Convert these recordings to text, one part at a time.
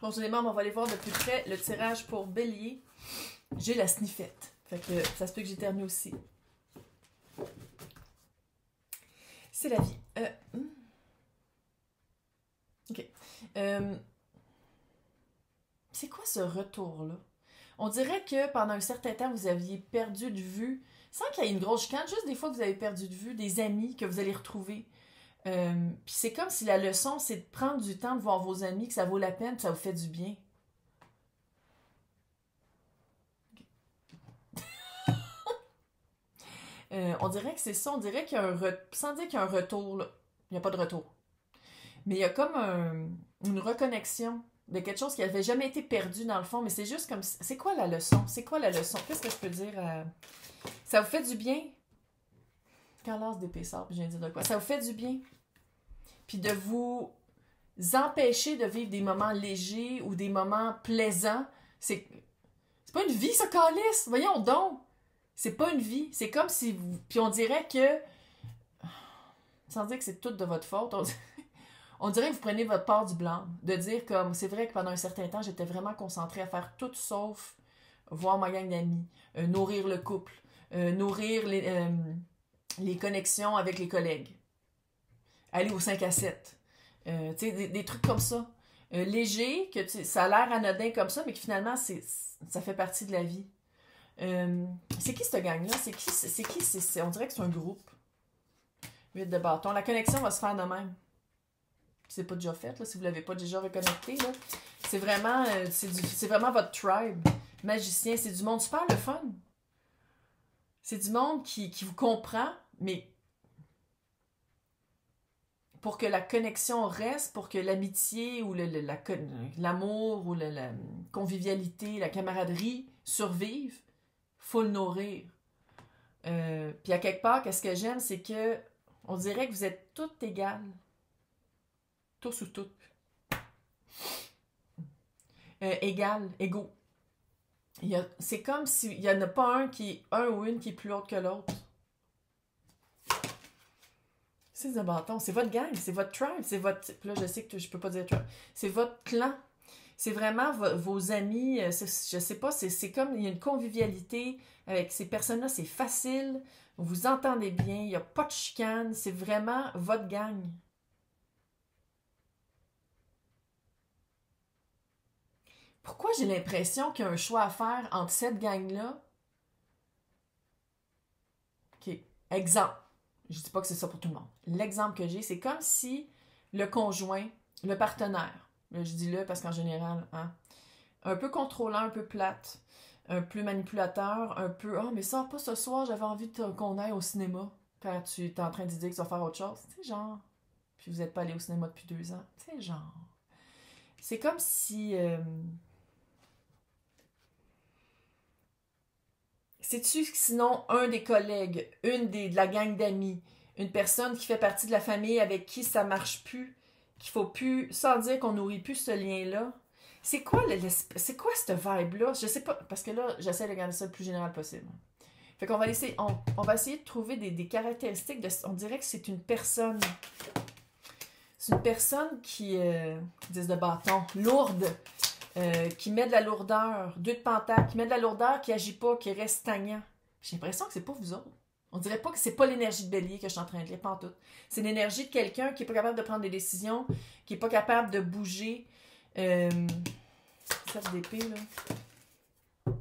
Spontanément, on va aller voir de plus près le tirage pour Bélier. J'ai la sniffette. Fait que ça se peut que j'éternue aussi. C'est la vie. OK. C'est quoi ce retour-là? On dirait que pendant un certain temps, vous aviez perdu de vue, sans qu'il y ait une grosse chicane, juste des fois que vous avez perdu de vue, des amis que vous allez retrouver. Puis c'est comme si la leçon, c'est de prendre du temps de voir vos amis, que ça vaut la peine, que ça vous fait du bien. On dirait que c'est ça, on dirait qu'il y a un sans dire qu'il y a un retour, là. Il n'y a pas de retour. Mais il y a comme une reconnexion de quelque chose qui n'avait jamais été perdu dans le fond, mais c'est juste comme... C'est quoi la leçon? C'est quoi la leçon? Qu'est-ce que je peux dire? Ça vous fait du bien? Quand l'as d'épaisseur, je viens de dire de quoi? Ça vous fait du bien? Puis de vous empêcher de vivre des moments légers ou des moments plaisants. C'est pas une vie, ça, câlisse! Voyons donc! C'est pas une vie. C'est comme si vous... Puis on dirait que... Sans dire que c'est tout de votre faute, on dirait que vous prenez votre part du blanc. De dire comme... C'est vrai que pendant un certain temps, j'étais vraiment concentrée à faire tout sauf voir ma gang d'amis, nourrir le couple, nourrir les connexions avec les collègues, aller au 5 à 7. Tu sais, des trucs comme ça. Léger, que ça a l'air anodin comme ça, mais que finalement, ça fait partie de la vie. C'est qui cette gang-là? C'est qui? On dirait que c'est un groupe. 8 de bâton. La connexion va se faire de même. C'est pas déjà fait, là, si vous l'avez pas déjà reconnecté. Là. C'est vraiment, c'est vraiment votre tribe. Magicien, c'est du monde super le fun. C'est du monde qui vous comprend, mais pour que la connexion reste, pour que l'amitié ou l'amour ou la convivialité, la camaraderie survivent, faut le nourrir. Puis à quelque part, qu'est-ce que j'aime, c'est que on dirait que vous êtes toutes égales. Tous ou toutes. Égaux. C'est comme s'il n'y en a pas un ou une qui est plus haute que l'autre. C'est un bâton. C'est votre gang, c'est votre tribe, c'est votre... Là, je sais que je peux pas dire tribe. C'est votre clan. C'est vraiment vos amis. Je sais pas, c'est comme... Il y a une convivialité avec ces personnes-là. C'est facile. Vous vous entendez bien. Il n'y a pas de chicane. C'est vraiment votre gang. Pourquoi j'ai l'impression qu'il y a un choix à faire entre cette gang-là? OK. Exemple. Je dis pas que c'est ça pour tout le monde. L'exemple que j'ai, c'est comme si le conjoint, le partenaire, là, je dis le parce qu'en général, hein, un peu contrôlant, un peu plate, un peu manipulateur, un peu « Ah, mais sors pas ce soir, j'avais envie qu'on aille au cinéma. » Quand tu es en train de dire que tu vas faire autre chose. Tu sais, genre... Puis vous n'êtes pas allé au cinéma depuis 2 ans. Tu sais, genre... C'est comme si... Sais-tu sinon un des collègues, de la gang d'amis, une personne qui fait partie de la famille avec qui ça marche plus, qu'il faut plus, sans dire qu'on nourrit plus ce lien-là? C'est quoi cette vibe-là? Je sais pas, parce que là, j'essaie de garder ça le plus général possible. Fait qu'on va essayer, on va essayer de trouver des caractéristiques on dirait que c'est une personne. C'est une personne qui 10 de bâton, lourde. Qui met de la lourdeur, 2 de pentacle, qui met de la lourdeur, qui agit pas, qui reste stagnant. J'ai l'impression que c'est pas vous autres. On dirait pas que c'est pas l'énergie de Bélier que je suis en train de lire, pas en tout. C'est l'énergie de quelqu'un qui est pas capable de prendre des décisions, qui est pas capable de bouger. 7 d'épée, là.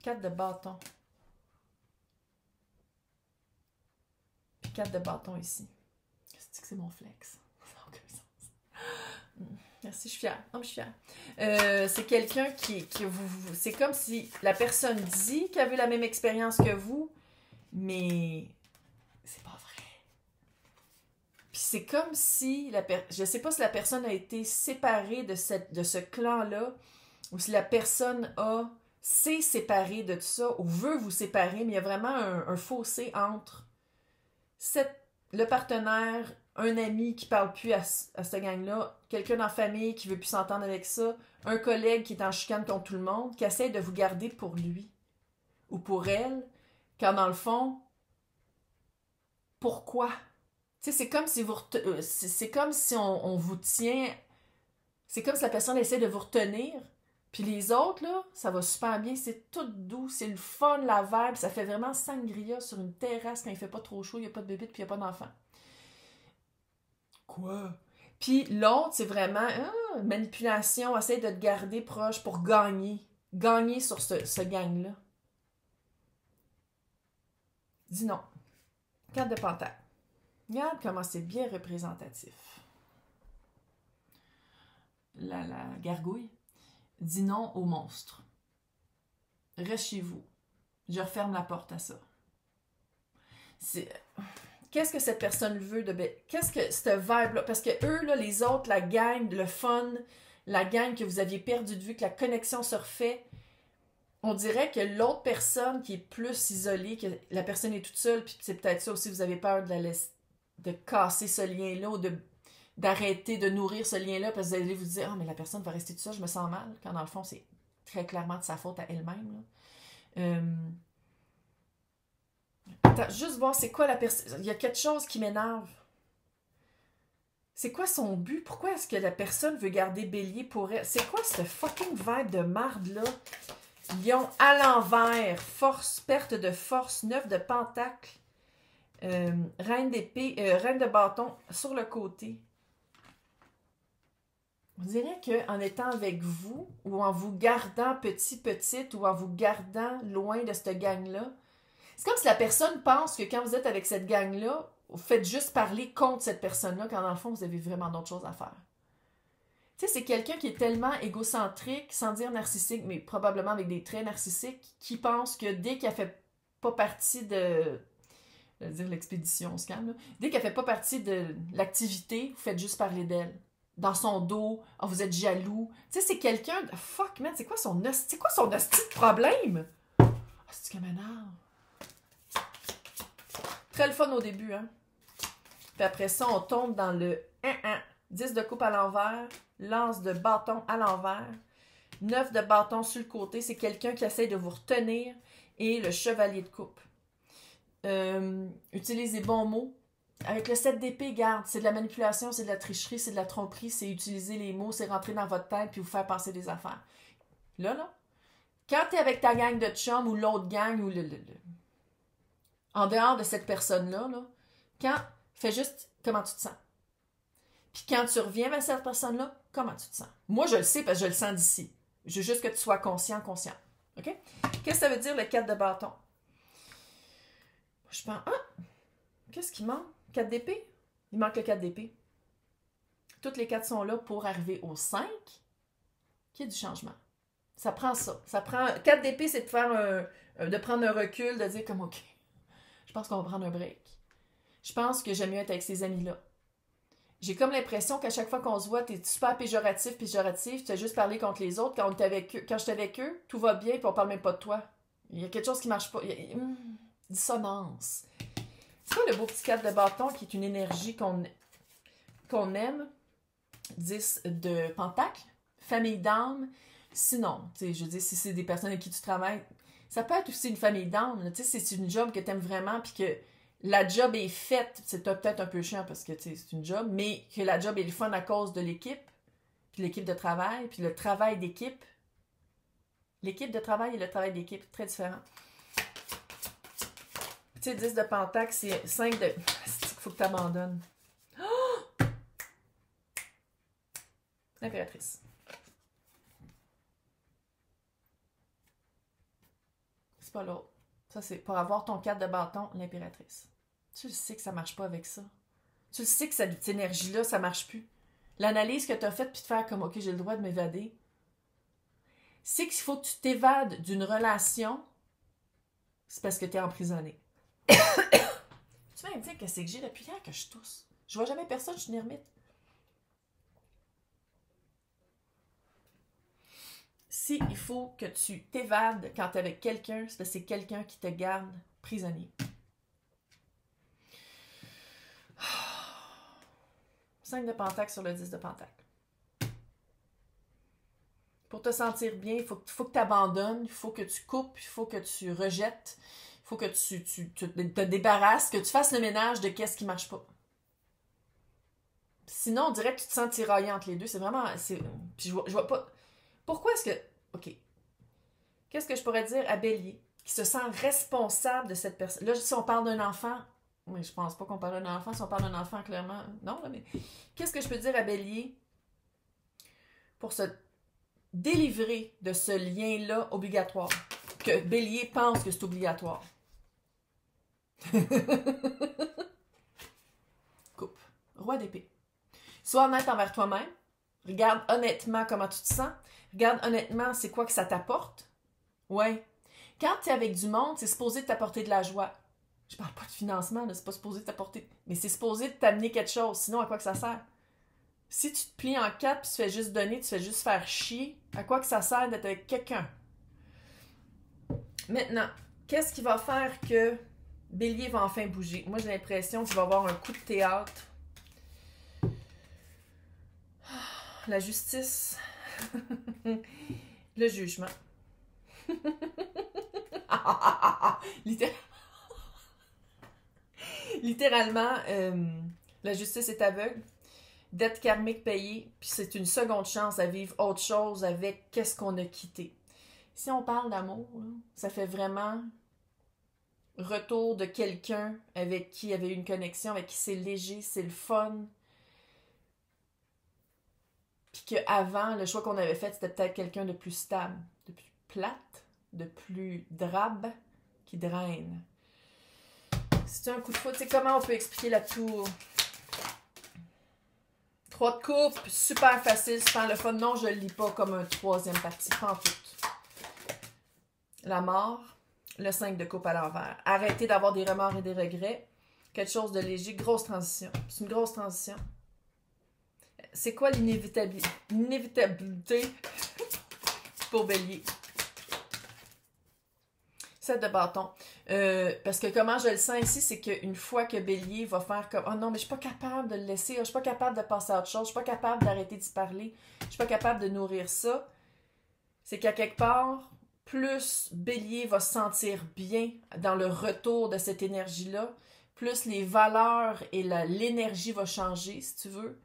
4 de bâton. Puis 4 de bâton ici. C'est que c'est mon flex. Ça n'a aucun sens. Merci, je suis fière. Non, je suis fière. C'est quelqu'un qui vous... C'est comme si la personne dit qu'elle a vu la même expérience que vous, mais c'est pas vrai. Puis c'est comme si... Je sais pas si la personne a été séparée de ce clan-là, ou si la personne s'est séparée de tout ça, ou veut vous séparer, mais il y a vraiment un fossé entre le partenaire, un ami qui parle plus à cette gang-là, quelqu'un dans la famille qui veut plus s'entendre avec ça, un collègue qui est en chicane contre tout le monde, qui essaie de vous garder pour lui ou pour elle, quand dans le fond, pourquoi? Tu sais, c'est comme si on vous tient... C'est comme si la personne essaie de vous retenir. Puis les autres, là, ça va super bien. C'est tout doux, c'est le fun, la vibe. Ça fait vraiment sangria sur une terrasse quand il fait pas trop chaud, il n'y a pas de bébé puis il n'y a pas d'enfant. Quoi? Puis l'autre, c'est vraiment manipulation, essaye de te garder proche pour gagner. Gagner sur ce gang-là. Dis non. 4 de pentacle. Regarde comment c'est bien représentatif. La gargouille. Dis non au monstre. Reste chez vous. Je referme la porte à ça. Qu'est-ce que cette personne veut de... Qu'est-ce que cette vibe-là... Parce que eux, là, les autres, la gang, le fun, la gang que vous aviez perdu de vue, que la connexion se refait, on dirait que l'autre personne qui est plus isolée, que la personne est toute seule, puis c'est peut-être ça aussi, vous avez peur de casser ce lien-là ou d'arrêter de nourrir ce lien-là parce que vous allez vous dire « Ah, mais la personne va rester toute seule, je me sens mal. » Quand dans le fond, c'est très clairement de sa faute à elle-même. Attends, juste voir c'est quoi la personne. Il y a quelque chose qui m'énerve. C'est quoi son but? Pourquoi est-ce que la personne veut garder Bélier pour elle? C'est quoi cette fucking vibe de marde-là? Lion à l'envers, force, perte de force, 9 de pentacle, reine d'épée, reine de bâton sur le côté. On dirait qu'en étant avec vous, ou en vous gardant petite, ou en vous gardant loin de cette gang-là, c'est comme si la personne pense que quand vous êtes avec cette gang-là, vous faites juste parler contre cette personne-là, quand dans le fond, vous avez vraiment d'autres choses à faire. Tu sais, c'est quelqu'un qui est tellement égocentrique, sans dire narcissique, mais probablement avec des traits narcissiques, qui pense que dès qu'elle fait pas partie de... Je vais dire l'expédition, on se calme, là. Dès qu'elle fait pas partie de l'activité, vous faites juste parler d'elle. Dans son dos, oh, vous êtes jaloux. Tu sais, c'est quelqu'un de... Fuck, man, c'est quoi son hostie de problème? Ah, c'est que m'énerve. Très le fun au début, hein. Puis après ça, on tombe dans le 10 de coupe à l'envers, lance de bâton à l'envers, 9 de bâton sur le côté, c'est quelqu'un qui essaie de vous retenir, et le chevalier de coupe. Utilisez les bons mots. Avec le 7 d'épée, garde, c'est de la manipulation, c'est de la tricherie, c'est de la tromperie, c'est utiliser les mots, c'est rentrer dans votre tête puis vous faire passer des affaires. Là, quand t'es avec ta gang de chums ou l'autre gang ou en dehors de cette personne-là, fais juste comment tu te sens. Puis quand tu reviens vers cette personne-là, comment tu te sens. Moi, je le sais parce que je le sens d'ici. Je veux juste que tu sois conscient. OK? Qu'est-ce que ça veut dire le 4 de bâton? Je pense, qu'est-ce qui manque? 4 d'épée? Il manque le 4 d'épée. Toutes les 4 sont là pour arriver au 5, qui est du changement. Ça prend ça. 4 d'épée, c'est de prendre un recul, de dire comme, OK, je pense qu'on va prendre un break. Je pense que j'aime mieux être avec ces amis-là. J'ai comme l'impression qu'à chaque fois qu'on se voit, t'es super péjoratif, tu as juste parlé contre les autres. Quand j'étais avec eux, tout va bien, puis on parle même pas de toi. Il y a quelque chose qui marche pas. Dissonance. C'est quoi le beau petit 4 de bâton qui est une énergie qu'on aime? 10 de pentacle, famille d'âme. Sinon, tu sais, je veux dire, si c'est des personnes avec qui tu travailles, ça peut être aussi une famille d'âme. Tu sais, c'est une job que tu aimes vraiment, puis que la job est faite. C'est peut-être un peu chiant parce que c'est une job, mais que la job est le fun à cause de l'équipe, puis l'équipe de travail, puis le travail d'équipe. L'équipe de travail et le travail d'équipe, très différent. Tu sais, 10 de pentacle, c'est 5 de... C'est qu'il faut que tu abandonnes. Oh! L'impératrice. C'est pas l'autre. Ça, c'est pour avoir ton 4 de bâton, l'impératrice. Tu le sais que ça marche pas avec ça. Tu le sais que cette énergie-là, ça marche plus. L'analyse que tu as faite, puis de faire comme, OK, j'ai le droit de m'évader, c'est qu'il faut que tu t'évades d'une relation, c'est parce que tu es emprisonné. Tu vas me dire que c'est que j'ai depuis hier que je tousse. Je vois jamais personne, je suis une ermite. Si il faut que tu t'évades quand tu es avec quelqu'un, c'est parce que c'est quelqu'un qui te garde prisonnier. 5 de pentacle sur le 10 de pentacle. Pour te sentir bien, il faut que tu abandonnes, il faut que tu coupes, il faut que tu rejettes, il faut que tu te débarrasses, que tu fasses le ménage de qu'est-ce qui marche pas. Sinon, on dirait que tu te sens tiraillé entre les deux. C'est vraiment... Puis je vois pas... Pourquoi est-ce que... OK. Qu'est-ce que je pourrais dire à Bélier qui se sent responsable de cette personne? Là, si on parle d'un enfant... Oui, je pense pas qu'on parle d'un enfant. Si on parle d'un enfant, clairement... Non, là, mais... Qu'est-ce que je peux dire à Bélier pour se délivrer de ce lien-là obligatoire? Que Bélier pense que c'est obligatoire. Coupe. Roi d'épée. Sois honnête envers toi-même. Regarde honnêtement comment tu te sens. Regarde honnêtement c'est quoi que ça t'apporte. Ouais. Quand tu es avec du monde, c'est supposé t'apporter de la joie. Je parle pas de financement, là, c'est pas supposé t'apporter. Mais c'est supposé t'amener quelque chose. Sinon, à quoi que ça sert? Si tu te plies en quatre puis tu fais juste donner, tu fais juste faire chier, à quoi que ça sert d'être avec quelqu'un? Maintenant, qu'est-ce qui va faire que Bélier va enfin bouger? Moi, j'ai l'impression qu'il va avoir un coup de théâtre. La justice. Le jugement. Littéralement, la justice est aveugle. Dette karmique payée, puis c'est une seconde chance à vivre autre chose avec qu'est-ce qu'on a quitté. Si on parle d'amour, là, ça fait vraiment retour de quelqu'un avec qui il y avait une connexion, avec qui c'est léger, c'est le fun. Puis qu'avant, le choix qu'on avait fait, c'était peut-être quelqu'un de plus stable, de plus plate, de plus drabe, qui draine. C'est un coup de foudre. Tu sais, comment on peut expliquer la tour? 3 de coupe, super facile, super le fun. Non, je le lis pas comme un troisième parti, pas en tout. La mort, le 5 de coupe à l'envers. Arrêtez d'avoir des remords et des regrets. Quelque chose de léger, grosse transition. C'est une grosse transition. C'est quoi l'inévitabilité pour Bélier? 7 de bâton. Parce que comment je le sens ici, c'est qu'une fois que Bélier va faire comme « Oh non, mais je suis pas capable de le laisser, je suis pas capable de passer à autre chose, je suis pas capable d'arrêter d'y parler, je suis pas capable de nourrir ça », c'est qu'à quelque part, plus Bélier va se sentir bien dans le retour de cette énergie-là, plus les valeurs et l'énergie va changer, si tu veux.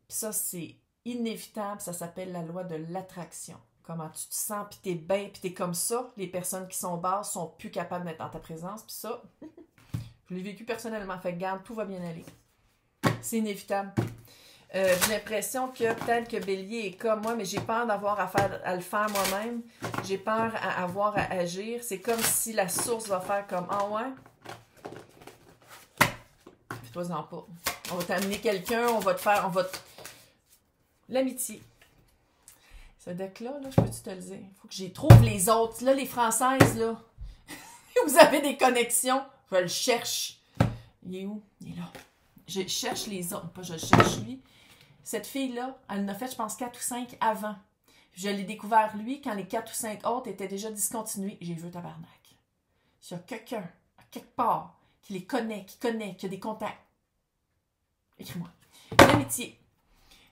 Puis ça, c'est inévitable, ça s'appelle la loi de l'attraction. Comment tu te sens, puis t'es bien, puis t'es comme ça. Les personnes qui sont basses sont plus capables d'être en ta présence, puis ça, je l'ai vécu personnellement. Fait que garde, tout va bien aller. C'est inévitable. J'ai l'impression que peut-être que Bélier est comme moi, mais j'ai peur d'avoir à le faire moi-même. J'ai peur à avoir à agir. C'est comme si la source va faire comme « Ah ouais? » Fais-toi-en pas. On va t'amener quelqu'un, on va te faire... L'amitié. Ce deck-là, je peux-tu te le dire? Il faut que j'y trouve les autres. Là, les Françaises, là, vous avez des connexions. Je le cherche. Il est où? Il est là. Je cherche les autres. Pas je le cherche lui. Cette fille-là, elle en a fait, je pense, 4 ou 5 avant. Je l'ai découvert, lui, quand les 4 ou 5 autres étaient déjà discontinués. J'ai vu tabarnak. S'il y a quelqu'un, à quelque part, qui les connaît, qui a des contacts, écris-moi. L'amitié.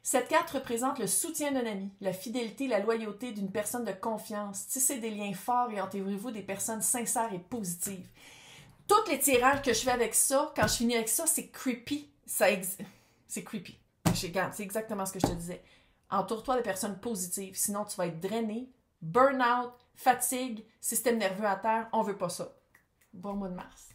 Cette carte représente le soutien d'un ami, la fidélité, la loyauté d'une personne de confiance. Tissez des liens forts et entourez-vous des personnes sincères et positives. Tous les tirages que je fais avec ça, quand je finis avec ça, c'est creepy. C'est creepy. C'est exactement ce que je te disais. Entoure-toi de personnes positives, sinon tu vas être drainé, burn-out, fatigue, système nerveux à terre. On veut pas ça. Bon mois de mars.